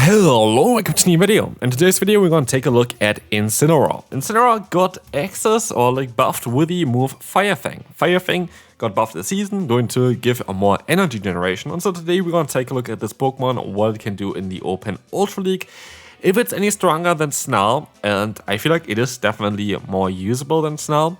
Hello, welcome to a new video. In today's video, we're going to take a look at Incineroar. Incineroar got access or buffed with the move Fang. Fang got buffed this season, going to give a more energy generation. And so today we're going to take a look at this Pokemon, what it can do in the Open Ultra League. If it's any stronger than Snarl, and I feel like it is definitely more usable than Snarl.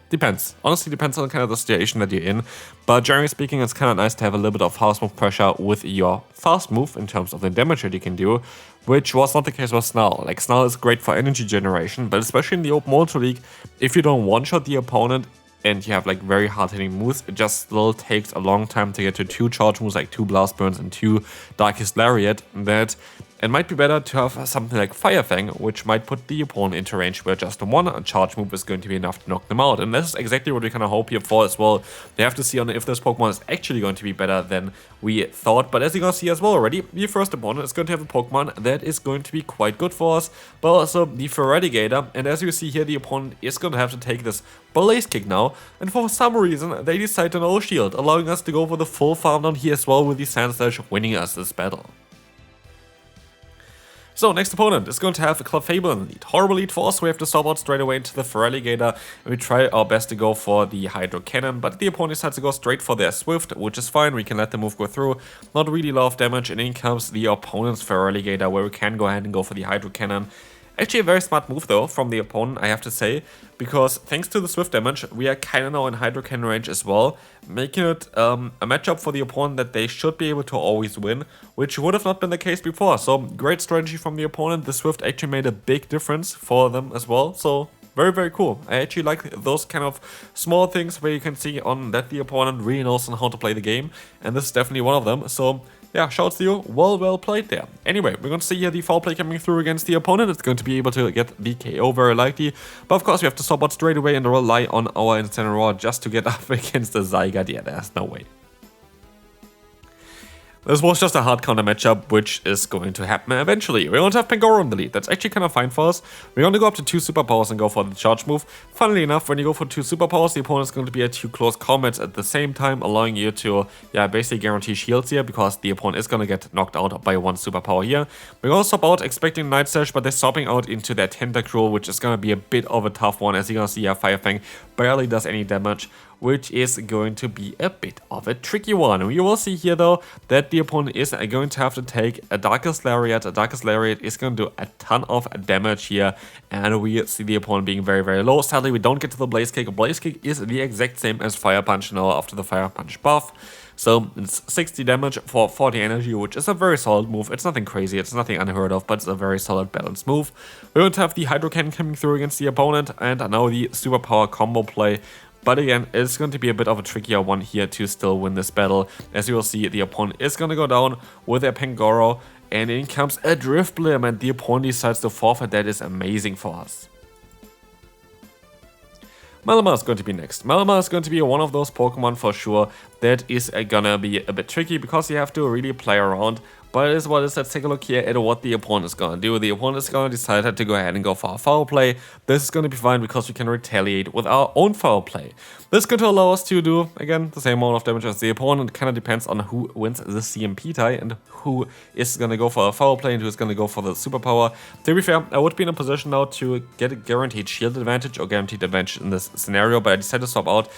Depends. Honestly, depends on kind of the situation that you're in. But generally speaking, it's kind of nice to have a little bit of fast move pressure with your fast move in terms of the damage that you can do, which was not the case with Snarl. Like, Snarl is great for energy generation, but especially in the Open Ultra League, if you don't one-shot the opponent and you have very hard-hitting moves, it just still takes a long time to get to 2 charge moves, like 2 Blast Burns and 2 Darkest Lariat, that it might be better to have something like Fang, which might put the opponent into range where just one charge move is going to be enough to knock them out. And this is exactly what we kind of hope here for as well. They have to see on if this Pokemon is actually going to be better than we thought. But as you're going to see as well already, the first opponent is going to have a Pokemon that is going to be quite good for us, but also the Feraligatr. And as you see here, the opponent is going to have to take this Blaze Kick now. And for some reason, they decide to no shield, allowing us to go for the full farm down here as well with the Sandslash winning us this battle. So, next opponent is going to have a Clefable in the lead. Horrible lead for us, we have to swap out straight away into the Feraligatr, and we try our best to go for the Hydro Cannon, but the opponent decides to go straight for their Swift, which is fine, we can let the move go through, not really a lot of damage, and in comes the opponent's Feraligatr, where we can go ahead and go for the Hydro Cannon. Actually a very smart move though from the opponent, I have to say, because thanks to the Swift damage, we are kind of now in Hydro Cannon range as well, making it a matchup for the opponent that they should be able to always win, which would have not been the case before. So great strategy from the opponent. The Swift actually made a big difference for them as well, so very, very cool. I actually like those kind of small things where you can see on that the opponent really knows on how to play the game, and this is definitely one of them. So yeah, shouts to you, well played there. Anyway, we're going to see here the foul play coming through against the opponent. It's going to be able to get the KO very likely, but of course we have to swap out straight away and rely on our Incineroar just to get up against the Zygarde. Yeah, there's no way. This was just a hard counter matchup, which is going to happen eventually. We're going to have Pangoro in the lead. That's actually kind of fine for us. We're going to go up to 2 superpowers and go for the charge move. Funnily enough, when you go for 2 superpowers, the opponent is going to be at 2 close combats at the same time, allowing you to, basically guarantee shields here, because the opponent is going to get knocked out by 1 superpower here. We're going to swap out expecting Night Slash, but they're swapping out into their Tentacruel, which is going to be a bit of a tough one. As you're going to see here, Fang barely does any damage, which is going to be a bit of a tricky one. We will see here though that the opponent is going to have to take a Darkest Lariat. A Darkest Lariat is going to do a ton of damage here, and we see the opponent being very, very low. Sadly, we don't get to the Blaze Kick. Blaze Kick is the exact same as Fire Punch now after the Fire Punch buff. So it's 60 damage for 40 energy, which is a very solid move. It's nothing crazy, it's nothing unheard of, but it's a very solid balanced move. We're going to have the Hydro Cannon coming through against the opponent, and now the Superpower combo play. But again, it's going to be a bit of a trickier one here to still win this battle. As you will see, the opponent is going to go down with their Pangoro, and in comes a Drifblim, and the opponent decides to forfeit. That is amazing for us. Malamar is going to be next. Malamar is going to be one of those Pokemon for sure that is gonna be a bit tricky, because you have to really play around. But it is what it is. Let's take a look here at what the opponent is going to do. The opponent is going to decide to go ahead and go for a foul play. This is going to be fine because we can retaliate with our own foul play. This is going to allow us to do, again, the same amount of damage as the opponent. It kind of depends on who wins the CMP tie and who is going to go for a foul play and who is going to go for the superpower. To be fair, I would be in a position now to get a guaranteed shield advantage or guaranteed advantage in this scenario, but I decided to swap out.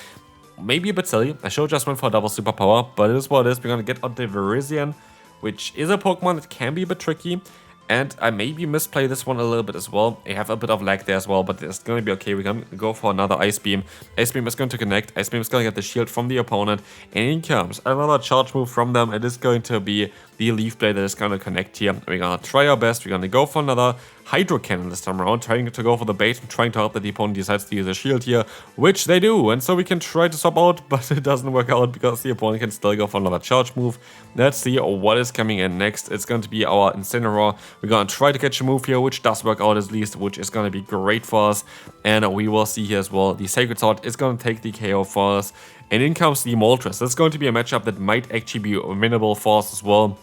Maybe a bit silly. I should have just went for a double superpower, but it is what it is. We're going to get on the Virizion, which is a Pokemon that can be a bit tricky, and I maybe misplay this one a little bit as well. I have a bit of lag there as well, but it's going to be okay. We're going to go for another Ice Beam. Ice Beam is going to connect. Ice Beam is going to get the shield from the opponent, and in comes another charge move from them. It is going to be the Leaf Blade that is going to connect here. We're going to try our best. We're going to go for another Hydro Cannon this time around, trying to go for the bait and trying to help that the opponent decides to use a shield here, which they do, and so we can try to swap out, but it doesn't work out because the opponent can still go for another charge move. Let's see what is coming in next. It's going to be our Incineroar. We're going to try to catch a move here, which does work out at least, which is going to be great for us, and we will see here as well, the Sacred Sword is going to take the KO for us, and in comes the Moltres. That's going to be a matchup that might actually be winnable for us as well.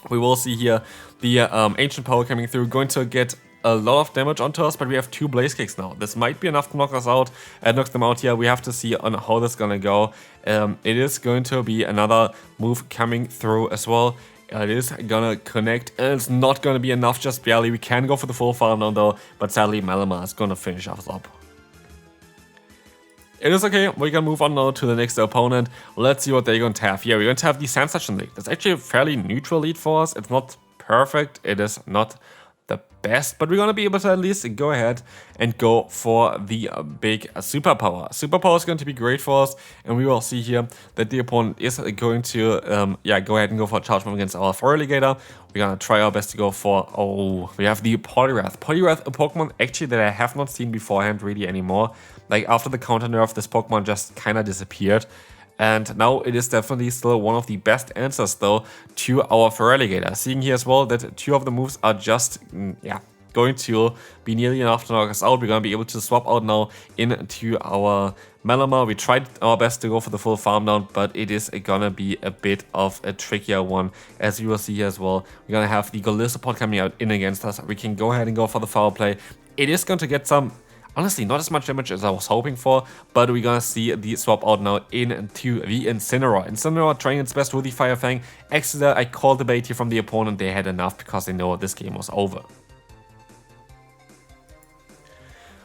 We will see here the Ancient Power coming through, going to get a lot of damage onto us, but we have 2 Blaze Kicks now. This might be enough to knock us out and knock them out here. We have to see on how this is gonna go. It is going to be another move coming through as well. It is gonna connect, and it's not gonna be enough just barely. We can go for the full farm down though, but sadly Malamar is gonna finish us up. It is okay, we can move on now to the next opponent. Let's see what they're going to have here. We're going to have the Sand Section lead. That's actually a fairly neutral lead for us. It's not perfect, it is not the best, but we're going to be able to at least go ahead and go for the big superpower. Superpower is going to be great for us, and we will see here that the opponent is going to go ahead and go for a charge move against our Feraligatr. We're going to try our best to go for, we have the Poliwrath. Poliwrath, a Pokemon actually that I have not seen beforehand really anymore. Like after the counter nerf, this Pokemon just kind of disappeared. And now it is definitely still one of the best answers though to our Feraligatr. Seeing here as well that 2 of the moves are just, going to be nearly enough to knock us out. We're going to be able to swap out now into our Malamar. We tried our best to go for the full farm down, but it is going to be a bit of a trickier one, as you will see here as well. We're going to have the Golisopod coming out in against us. We can go ahead and go for the foul play. It is going to get some, honestly, not as much damage as I was hoping for, but we're gonna see the swap out now into the Incineroar. Incineroar trying its best with the Fire Fang. Actually, I called the bait here from the opponent. They had enough because they know this game was over.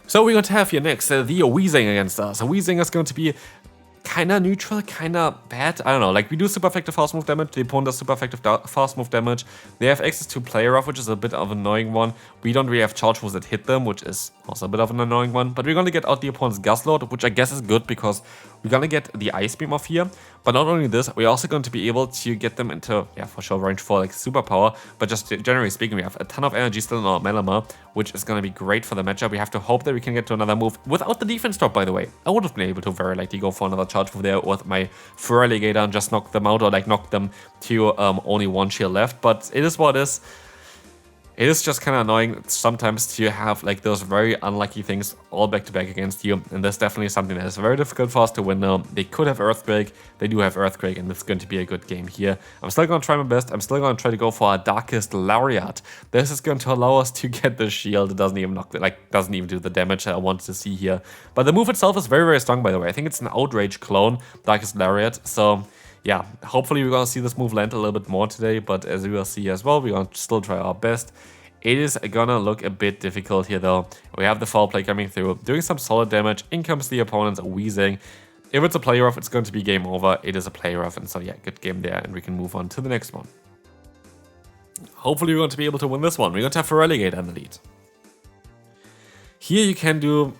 So we're going to have here next the Weezing against us. So Weezing is going to be kinda neutral, kinda bad. I don't know, like we do super effective fast move damage, the opponent does super effective fast move damage. They have access to Play Rough, which is a bit of an annoying one. We don't really have charge moves that hit them, which is also a bit of an annoying one. But we're gonna get out the opponent's Gustlord, which I guess is good because we're gonna get the Ice Beam off here. But not only this, we're also going to be able to get them into, for sure, range 4 like superpower. But just generally speaking, we have a ton of energy still in our Malamar, which is gonna be great for the matchup. We have to hope that we can get to another move without the defense drop, by the way. I would have been able to very likely go for another charge move there with my Feraligatr and just knock them out, or like knock them to only 1 shield left. But it is what it is. It is just kind of annoying sometimes to have like those very unlucky things all back to back against you, and that's definitely something that is very difficult for us to win now. They could have Earthquake, they do have Earthquake, and it's going to be a good game here. I'm still going to try my best. I'm still going to try to go for our Darkest Lariat. This is going to allow us to get the shield. It doesn't even doesn't even do the damage I wanted to see here. But the move itself is very, very strong, by the way. I think it's an Outrage clone, Darkest Lariat, so yeah, hopefully we're going to see this move land a little bit more today, but as we will see as well, we're going to still try our best. It is going to look a bit difficult here though. We have the foul play coming through, doing some solid damage. In comes the opponent's Weezing. If it's a Play Rough, it's going to be game over. It is a Play Rough, and so yeah, good game there, and we can move on to the next one. Hopefully we're going to be able to win this one. We're going to have Feraligatr in the lead. Here you can do,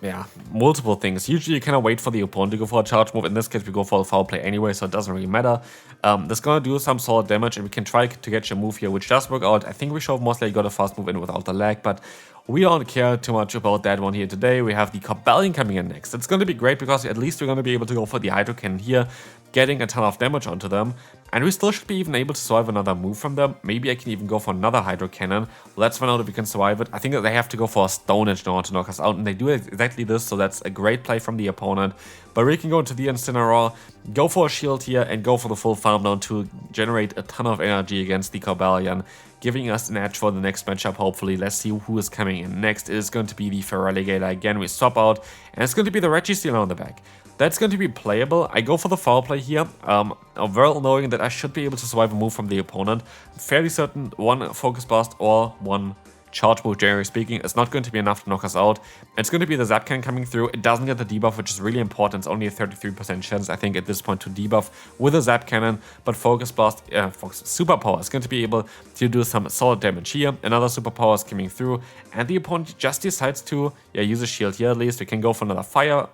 multiple things. Usually you kind of wait for the opponent to go for a charge move. In this case, we go for a foul play anyway, so it doesn't really matter. This is going to do some solid damage, and we can try to get your move here, which does work out. I think we should have mostly got a fast move in without the lag, but we don't care too much about that one here today. We have the Cobalion coming in next. It's going to be great because at least we're going to be able to go for the Hydro Cannon here, getting a ton of damage onto them. And we still should be even able to survive another move from them. Maybe I can even go for another Hydro Cannon. Let's find out if we can survive it. I think that they have to go for a Stone Edge in order to knock us out, and they do exactly this, so that's a great play from the opponent. But we can go into the Incineroar, go for a shield here, and go for the full farm down to generate a ton of energy against the Cobalion, giving us an edge for the next matchup, hopefully. Let's see who is coming in next. It is going to be the Feraligatr again. We swap out, and it's going to be the Registeel on the back. That's going to be playable. I go for the foul play here, well knowing that I should be able to survive a move from the opponent. I'm fairly certain one Focus Blast or one charge move, generally speaking, is not going to be enough to knock us out. It's going to be the Zap Cannon coming through. It doesn't get the debuff, which is really important. It's only a 33% chance, I think, at this point to debuff with a Zap Cannon. But Focus Blast, Superpower is going to be able to do some solid damage here. Another Superpower is coming through, and the opponent just decides to use a shield here. At least we can go for another Fire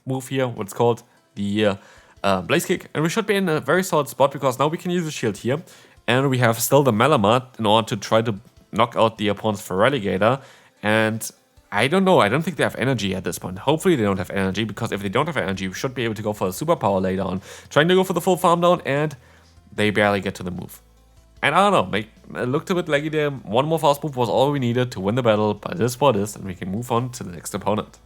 move here, what's called the Blaze Kick, and we should be in a very solid spot because now we can use a shield here, and we have still the Malamar in order to try to knock out the opponent's Feraligatr. And I don't know, I don't think they have energy at this point. Hopefully they don't have energy, because if they don't have energy, we should be able to go for a Superpower later on, trying to go for the full farm down, and they barely get to the move. And I don't know, it looked a bit laggy there. One more fast move was all we needed to win the battle, but it is what it is, and we can move on to the next opponent.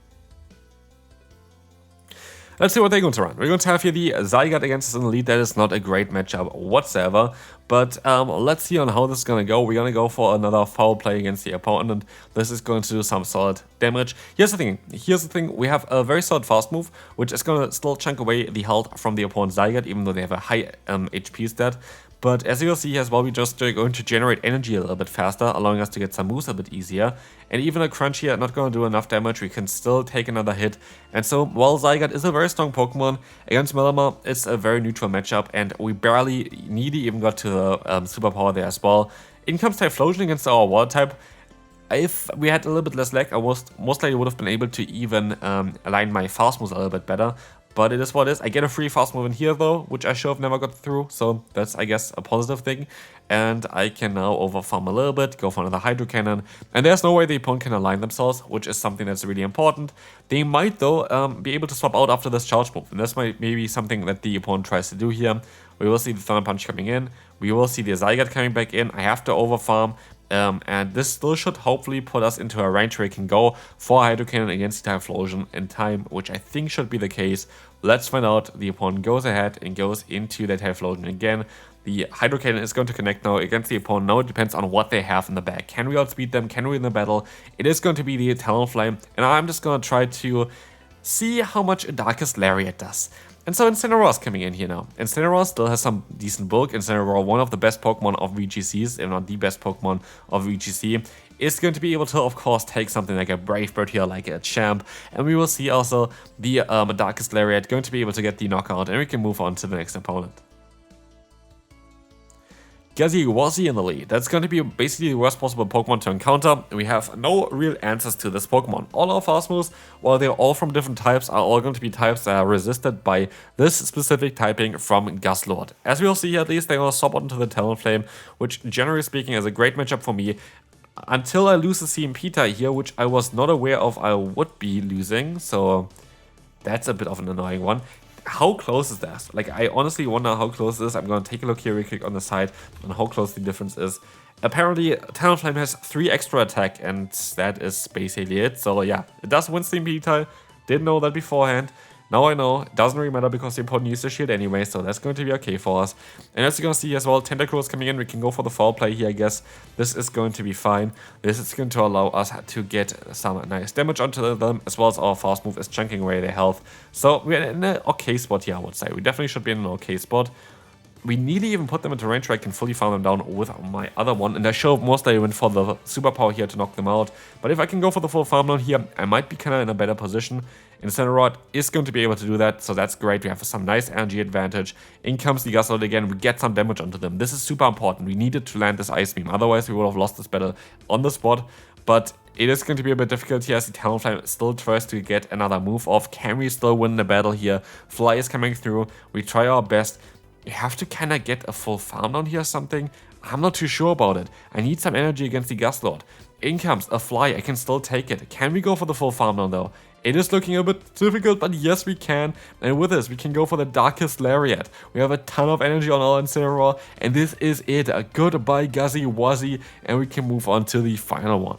Let's see what they're going to run. We're going to have here the Zygarde against us in the lead. That is not a great matchup whatsoever. But let's see on how this is going to go. We're going to go for another foul play against the opponent. This is going to do some solid damage. Here's the thing. We have a very solid fast move, which is going to still chunk away the health from the opponent's Zygarde, even though they have a high HP stat. But as you'll see as well, we're just going to generate energy a little bit faster, allowing us to get some moves a bit easier. And even a crunch here, not going to do enough damage, we can still take another hit. And so, while Zygarde is a very strong Pokemon, against Malamar, it's a very neutral matchup, and we barely even got to the superpower there as well. In comes Typhlosion against our Water type. If we had a little bit less lag, I most likely would have been able to even align my fast moves a little bit better. But it is what it is. I get a free fast move in here though, which I should have never got through. So that's, I guess, a positive thing. And I can now overfarm a little bit, go for another Hydro Cannon. And there's no way the opponent can align themselves, which is something that's really important. They might though be able to swap out after this charge move. And this might maybe something that the opponent tries to do here. We will see the Thunder Punch coming in. We will see the Zygarde coming back in. I have to overfarm. And this still should hopefully put us into a range where we can go for Hydro Cannon against the Typhlosion in time, which I think should be the case. Let's find out. The opponent goes ahead and goes into the Typhlosion again. The Hydro Cannon is going to connect now against the opponent. Now it depends on what they have in the bag. Can we outspeed them? Can we win the battle? It is going to be the Talonflame, and I'm just going to try to see how much a Darkest Lariat does. And so Incineroar is coming in here now. Incineroar still has some decent bulk. Incineroar, one of the best Pokemon of VGCs, if not the best Pokemon of VGC, is going to be able to, of course, take something like a Brave Bird here, like a Champ. And we will see also the Darkest Lariat going to be able to get the knockout, and we can move on to the next opponent. Wazzy in the lead. That's going to be basically the worst possible Pokemon to encounter. We have no real answers to this Pokemon. All our fast moves, while they're all from different types, are all going to be types that are resisted by this specific typing from Lostheart. As we'll see here, at least they're going to swap onto the Talonflame, which generally speaking is a great matchup for me. Until I lose the CMP tie here, which I was not aware of I would be losing, so that's a bit of an annoying one. How close is that? Like, I honestly wonder how close it is. I'm going to take a look here real quick on the side on how close the difference is. Apparently, Talonflame has 3 extra attack, and that is basically it. So yeah, it does win CMP tie. Didn't know that beforehand. Now I know. It doesn't really matter because the opponent uses the shield anyway, so that's going to be okay for us. And as you're going to see as well, Tentacruel is coming in. We can go for the foul play here, I guess. This is going to be fine. This is going to allow us to get some nice damage onto them, as well as our fast move is chunking away their health. So we're in an okay spot here, I would say. We definitely should be in an okay spot. We nearly even put them into range where I can fully farm them down with my other one. And I should most likely went for the superpower here to knock them out. But if I can go for the full farm down here, I might be kind of in a better position. Incineroar is going to be able to do that, so that's great. We have some nice energy advantage. In comes the Lostheart again. We get some damage onto them. This is super important. We needed to land this Ice Beam. Otherwise, we would have lost this battle on the spot. But it is going to be a bit difficult here as the Talonflame still tries to get another move off. Can we still win the battle here? Fly is coming through. We try our best. We have to kind of get a full farm down here or something. I'm not too sure about it. I need some energy against the Lostheart. In comes a Fly. I can still take it. Can we go for the full farm down though? It is looking a bit difficult, but yes, we can. And with this, we can go for the Darkest Lariat. We have a ton of energy on our Incineroar, and this is it. A goodbye, Wazzy, and we can move on to the final one.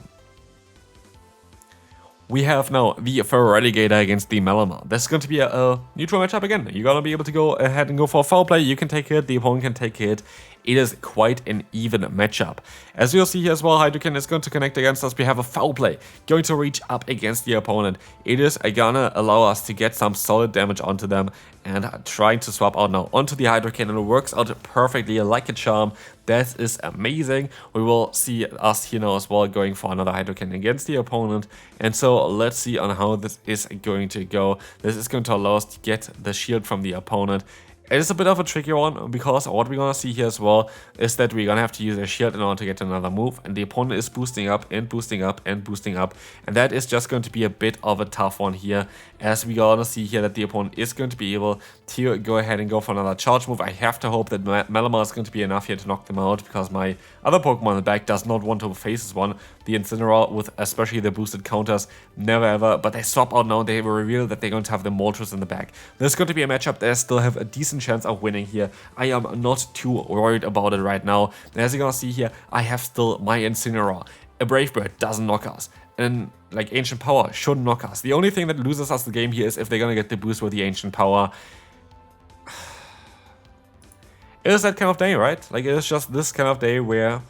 We have now the Feraligatr against the Malamar. This is going to be a neutral matchup again. You're going to be able to go ahead and go for a foul play. You can take it, the opponent can take it. It is quite an even matchup. As you'll see here as well, Hydro Cannon is going to connect against us. We have a foul play going to reach up against the opponent. It is gonna allow us to get some solid damage onto them, and trying to swap out now onto the Hydro Cannon. It works out perfectly like a charm. That is amazing. We will see us here now as well going for another Hydro Cannon against the opponent. And so let's see on how this is going to go. This is going to allow us to get the shield from the opponent. It is a bit of a tricky one, because what we're going to see here as well is that we're going to have to use a shield in order to get another move, and the opponent is boosting up and boosting up and boosting up, and that is just going to be a bit of a tough one here, as we're going to see here that the opponent is going to be able to go ahead and go for another charge move. I have to hope that Malamar is going to be enough here to knock them out, because my other Pokemon in the back does not want to face this one. The Incineroar, with especially the boosted counters, never ever, but they swap out now. They will reveal that they're going to have the Moltres in the back. This is going to be a matchup that I still have a decent chance of winning here. I am not too worried about it right now. And as you're gonna see here, I have still my Incineroar. A Brave Bird doesn't knock us. And like Ancient Power should knock us. The only thing that loses us the game here is if they're gonna get the boost with the Ancient Power. It is that kind of day, right? Like, it is just this kind of day where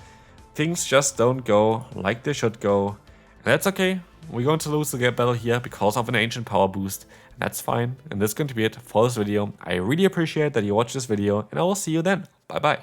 things just don't go like they should go. And that's okay. We're going to lose the battle here because of an Ancient Power boost. And that's fine. And that's going to be it for this video. I really appreciate that you watched this video, and I will see you then. Bye bye.